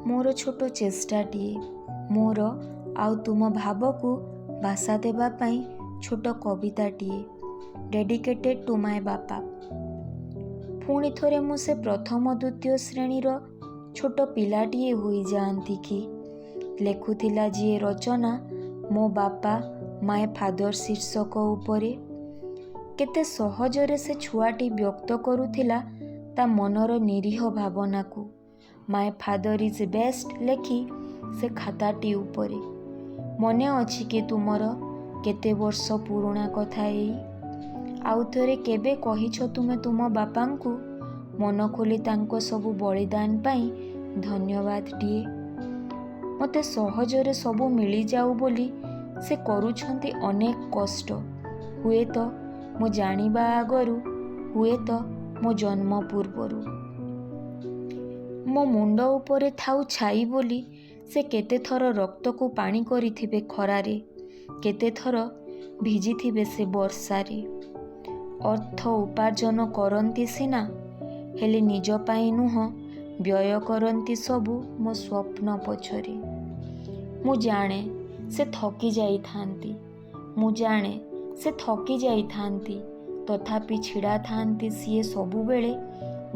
मोर छोट चेष्टाटिए मोर आउ तुम भावकु भाषा देवा पाई छोट कविताटिए डेडिकेटेड टू माय बापा। पुणी थोरे मु से प्रथम द्वितीय श्रेणीर छोट पिलाटिए होई जाआंती कि लेखुथिला जिए रचना मो बापा माय फादर शीर्षक उपरे केते सहजरे से छुआटी व्यक्त करुथिला ता मनर निरीह भावना को माय फादर इज बेस्ट लेखि से खाताटी उपरे। मने अछि कि तुमर केते वर्ष पुराणा कथा एई आउ थोरे केबे कहिछ तुमे तुम बापांकु मन खोली तांको सबु बलिदान पाई धन्यवाद दिए। मते सहजरे सबु मिली जाऊ बोली से करूछंती अनेक कष्ट हुए तो मो जानिबा आगरु हुए तो मो जन्म पूर्वरु। मो मुंड उपरे थाउ छाई बोली से केते थर रक्त को पानी करिथिबे खरारे केते थर भिजिथिबे से वर्षारे। अर्थ उपार्जन करंती सिना हेले निज पाई नुह व्यय करंती सबु मो स्वप्न पछरे। मु जाने से थकी जाई थांती मु जाने से थकी जाई थांती तथापि छिड़ा थांती सीए सबु बेले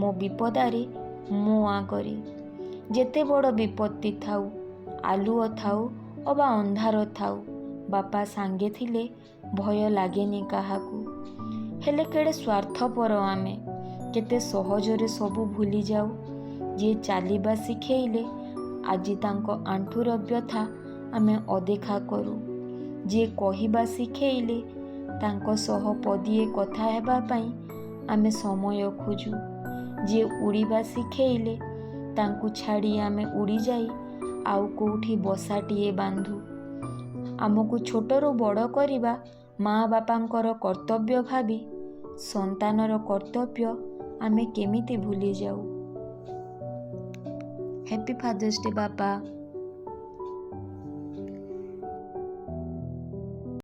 मो विपदारे मो आगरे। जेते बड़ विपत्ति थाउ आलुओ थाउ अबा अंधार थाउ बापा सांगे थिले भय लागेनी काहाकू। हेले केड़े स्वार्थपर आमे केते सहजरे सबु भूली जाऊ। जे चालिबा शिखेइले आजी तांको आंठुर व्यथा आमे अदेखा करू। जे कहिबा शिखेइले तांको सह पदिए कथा हेबा पाई आमे समय खोजू। जे उड़ीबा शिखेइले तांकु छाड़ी आमे उड़ी जाई आउ कोउठी बसाटिए बांधु। आमको छोटरू बड़ करिबा माँ बापांकर कर्तव्य भाबी संतानर कर्तव्य आमे केमिति भूली जाऊ। हैप्पी फादर्स डे बापा।